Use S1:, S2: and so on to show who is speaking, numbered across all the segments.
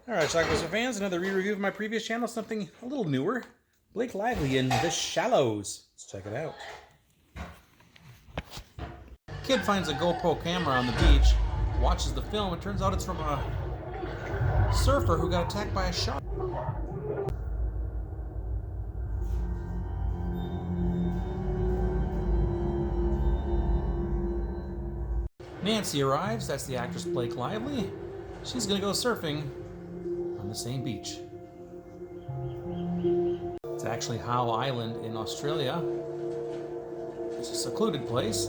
S1: Alright, Schlockmeister fans, another re-review of my previous channel, something a little newer. Blake Lively in The Shallows. Let's check it out. Kid finds a GoPro camera on the beach, watches the film, and turns out it's from a surfer who got attacked by a shark. Nancy arrives, that's the actress Blake Lively. She's gonna go surfing on the same beach. It's actually Howe Island in Australia. It's a secluded place.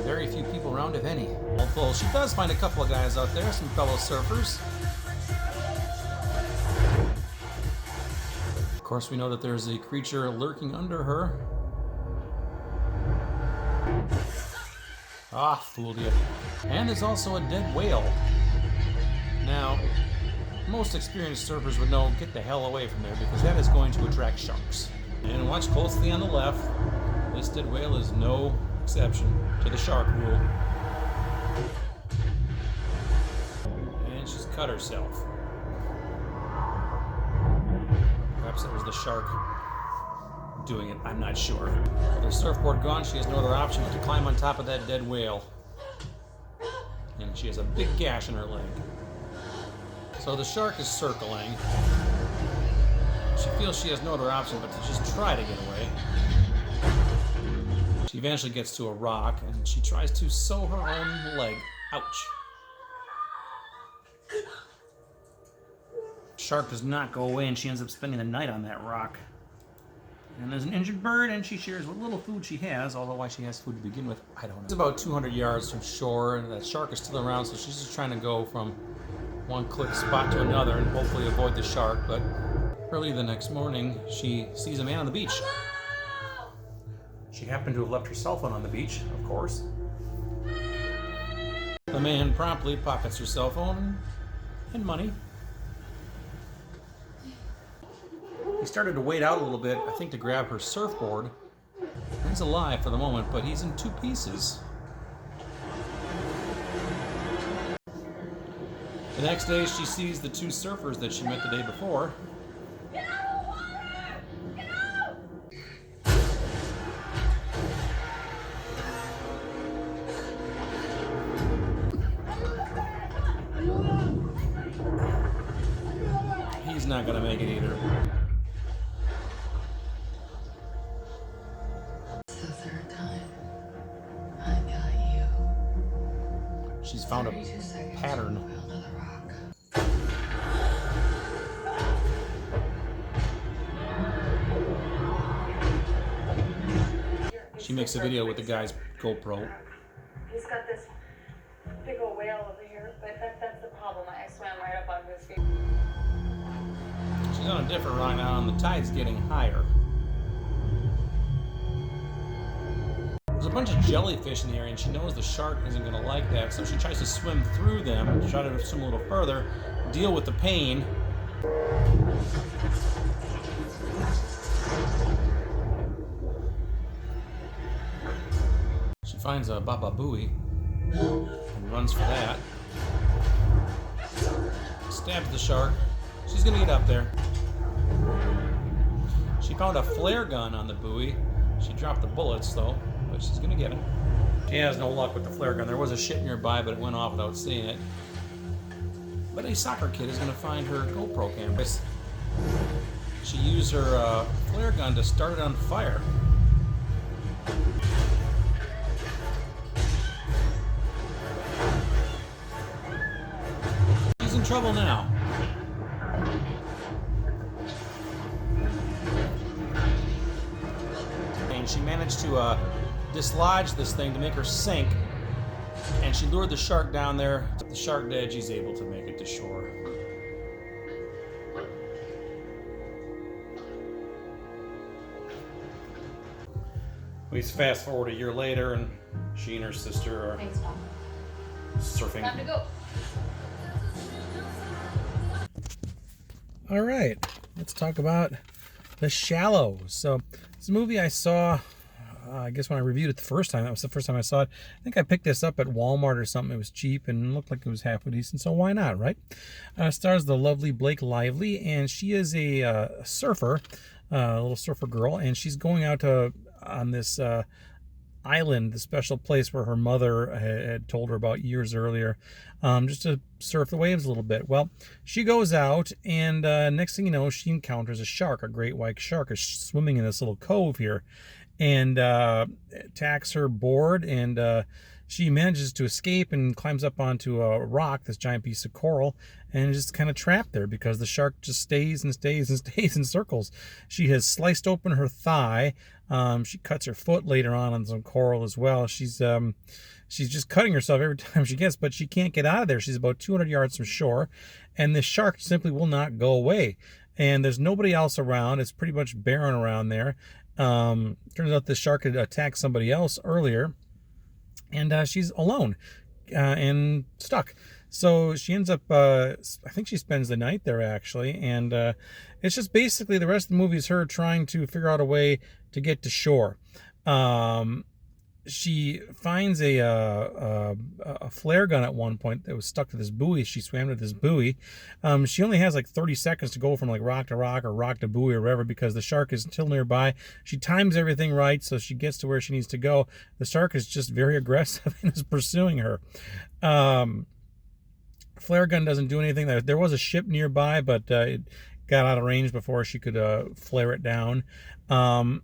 S1: Very few people around, if any. Although she does find a couple of guys out there, some fellow surfers. Of course, we know that there's a creature lurking under her. Ah, fooled you. And there's also a dead whale. Now, most experienced surfers would know, get the hell away from there, because that is going to attract sharks. And watch closely on the left. This dead whale is no exception to the shark rule. And she's cut herself. Perhaps it was the shark doing it, I'm not sure. With her surfboard gone, she has no other option but to climb on top of that dead whale. And she has a big gash in her leg. So the shark is circling. She feels she has no other option but to just try to get away. She eventually gets to a rock and she tries to sew her own leg. Ouch. Shark does not go away and she ends up spending the night on that rock. And there's an injured bird, and she shares what little food she has, although why she has food to begin with, I don't know. It's about 200 yards from shore, and that shark is still around, so she's just trying to go from one click spot to another and hopefully avoid the shark. But early the next morning, she sees a man on the beach. She happened to have left her cell phone on the beach, of course. The man promptly pockets her cell phone and money. He started to wade out a little bit, I think to grab her surfboard. He's alive for the moment, but he's in two pieces. The next day, she sees the two surfers that she met the day before.
S2: Get out of the water! Get out!
S1: He's not gonna make it either. She's found a pattern. She makes a video with the guy's GoPro.
S2: He's got this big old whale over here, but that's the problem. I swam right up on his feet.
S1: She's on a different rock now, and the tide's getting higher. There's a bunch of jellyfish in the area, and she knows the shark isn't going to like that, so she tries to swim through them, try to swim a little further, deal with the pain. She finds a baba buoy and runs for that. Stabs the shark. She's going to get up there. She found a flare gun on the buoy. She dropped the bullets, though. But she's gonna get him. She has no luck with the flare gun. There was a ship nearby, but it went off without seeing it. But a soccer kid is gonna find her GoPro camera. She used her flare gun to start it on fire. She's in trouble now. And she managed to dislodge this thing to make her sink, and she lured the shark down there. The shark dead, she's able to make it to shore. We fast forward a year later, and she and her sister are surfing.
S2: Time to go.
S1: All right, let's talk about The Shallows. So, it's a movie I saw I guess when I reviewed it the first time, that was the first time I saw it. I think I picked this up at Walmart or something. It was cheap and looked like it was halfway decent, so why not, right? Stars the lovely Blake Lively, and she is a surfer, a little surfer girl, and she's going out on this island, the special place where her mother had told her about years earlier, just to surf the waves a little bit. Well, she goes out, and next thing you know, she encounters a shark, a great white shark, is swimming in this little cove here, and attacks her board, and she manages to escape and climbs up onto a rock, this giant piece of coral, and is just kind of trapped there because the shark just stays and stays and stays in circles. She has sliced open her thigh. She cuts her foot later on some coral as well. She's just cutting herself every time she gets, but she can't get out of there. She's about 200 yards from shore, and the shark simply will not go away. And there's nobody else around. It's pretty much barren around there. Turns out the shark had attacked somebody else earlier, and she's alone and stuck. So she ends up, I think she spends the night there actually, and it's just basically the rest of the movie is her trying to figure out a way to get to shore. She finds a flare gun at one point that was stuck to this buoy. She swam to this buoy. She only has like 30 seconds to go from like rock to rock or rock to buoy or wherever because the shark is still nearby. She times everything right so she gets to where she needs to go. The shark is just very aggressive and is pursuing her. Flare gun doesn't do anything. There was a ship nearby, but it got out of range before she could flare it down. And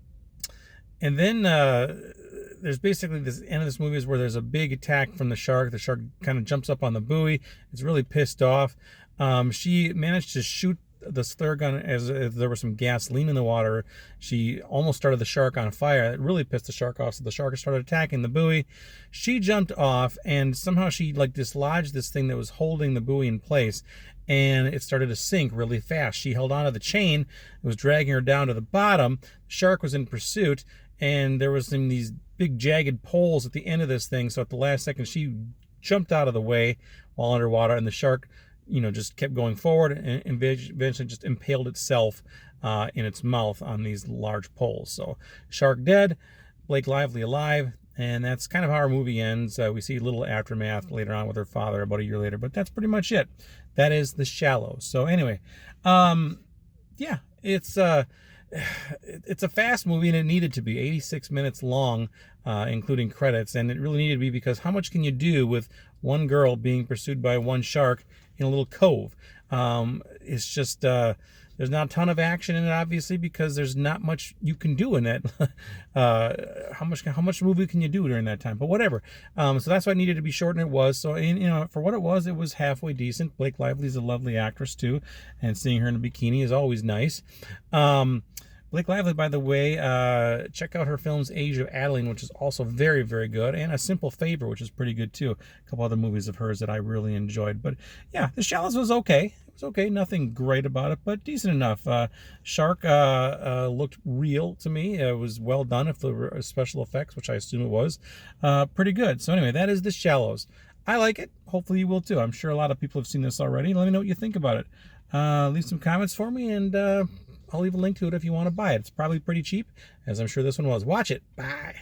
S1: then there's basically this end of this movie is where there's a big attack from the shark. The shark kind of jumps up on the buoy. It's really pissed off. She managed to shoot this flare gun as if there was some gasoline in the water. She almost started the shark on fire. It really pissed the shark off, so the shark started attacking the buoy. She jumped off, and somehow she like dislodged this thing that was holding the buoy in place, and it started to sink really fast. She held onto the chain. It was dragging her down to the bottom. The shark was in pursuit, and there was these big jagged poles at the end of this thing, so at the last second she jumped out of the way while underwater, and the shark just kept going forward and eventually just impaled itself in its mouth on these large poles. So shark dead, Blake Lively alive, and that's kind of how our movie ends. We see a little aftermath later on with her father about a year later, but that's pretty much it. That is The Shallows. So anyway, yeah, it's a fast movie, and it needed to be 86 minutes long, including credits, and it really needed to be because how much can you do with one girl being pursued by one shark in a little cove? It's just there's not a ton of action in it, obviously, because there's not much you can do in it. How much movie can you do during that time? But whatever. So that's why it needed to be short, and it was. So for what it was halfway decent. Blake Lively's a lovely actress too, and seeing her in a bikini is always nice. Blake Lively, by the way, check out her films Age of Adeline, which is also very, very good, and A Simple Favor, which is pretty good too. A couple other movies of hers that I really enjoyed. But yeah, The Shallows was okay. It was okay, nothing great about it, but decent enough. Shark looked real to me. It was well done, if there were special effects, which I assume it was. Pretty good. So anyway, that is The Shallows. I like it. Hopefully you will too. I'm sure a lot of people have seen this already. Let me know what you think about it. Leave some comments for me, and I'll leave a link to it if you want to buy it. It's probably pretty cheap, as I'm sure this one was. Watch it. Bye.